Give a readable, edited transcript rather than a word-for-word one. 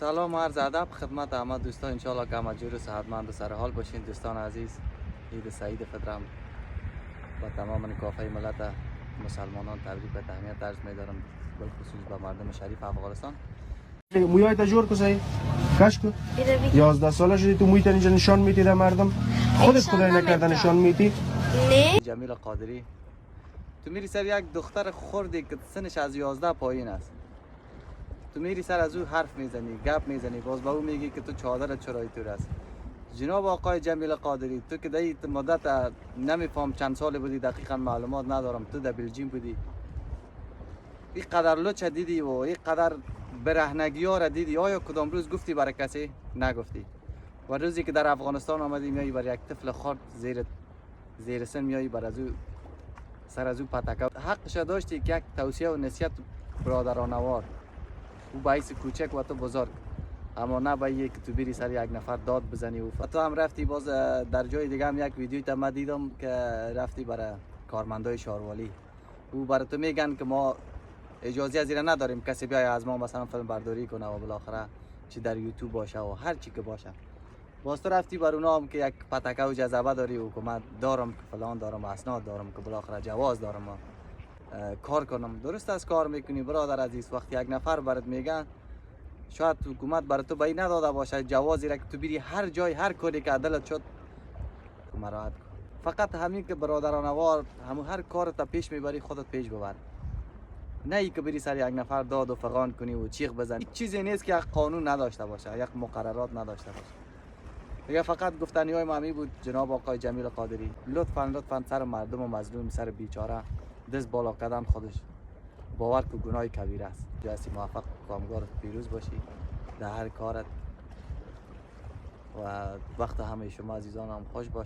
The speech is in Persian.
سلام و عرض ادب خدمت همه دوستان، انشاءالله که همه جور و صحتمند و سر حال باشین. دوستان عزیز، عید سعید فطرم و تمام کافه ملت مسلمانان تبریک و تهنیت عرض می‌دارم، بالخصوص به مردم شریف افغانستان. مویای تا جور کسی کش کو 11 ساله شدی تو مویت اینجا نشان میدی در مردم، خودت خدای نکرده نشان میدی. نه جمیل قادری، تو میری سر یک دختر خردی که سنش از 11 پایین است، تو میری سر از او حرف میزنی، گپ میزنی، باز به او میگی که تو چادرت چرای تور است. جناب آقای جمیل قادری، تو که در این مدت نمیفهم چند سال بودی، دقیقا معلومات ندارم، تو در بلژیم بودی، این قدر لچ دیدی و این قدر برهنگی ها را دیدی، آیا کدام روز گفتی برای کسی؟ نگفتی. و روزی که در افغانستان آمدی میایی بر یک طفل خرد زیر سن میایی بر از او سر از او پتکه، حقش داشتی که یک توصیه و نصیحت برادرانوار، او باعث کوچک و تو بزرگ، اما نه به یک تو بری سر یک نفر داد بزنی و تو هم رفتی. باز در جای دیگه هم یک ویدیو تا من دیدم که رفتی برای کارمندای شاروالی، او برای تو میگن که ما اجازه از این نداریم کسی بیای از ما مثلا فیلم برداری کنه و بالاخره چی در یوتیوب باشه و هر چی که باشه. باز تو رفتی بر اونا هم که یک پتکه و جذبه داری و که من دارم که فلان دارم، اسناد دارم که بالاخره جواز دارم و کار کنم. درست از کار میکنی برادر عزیز. وقتی یک نفر برات میگن، شاید حکومت برای تو بایی نداده باشه جوازی را که تو بری هر جای هر کاری که دلت شد مراحت کن. فقط همین که برادرانوار هر کار تا پیش میبری خودت پیش ببر، نه ای که بری سر یک نفر داد و فغان کنی و چیغ بزنی. هیچ چیزی نیست که یک قانون نداشته باشه، یک مقررات نداشته باشه. دیگه فقط گفتنی های مامی بود جناب آقای جمیل قادری. لطفاً سر مردم و مظلوم، سر بیچاره دست بالا کردن خودش باور که گناه کبیره است. جاسی موفق، کامگار، پیروز باشی در هر کارت و وقت همه شما عزیزان هم خوش باش.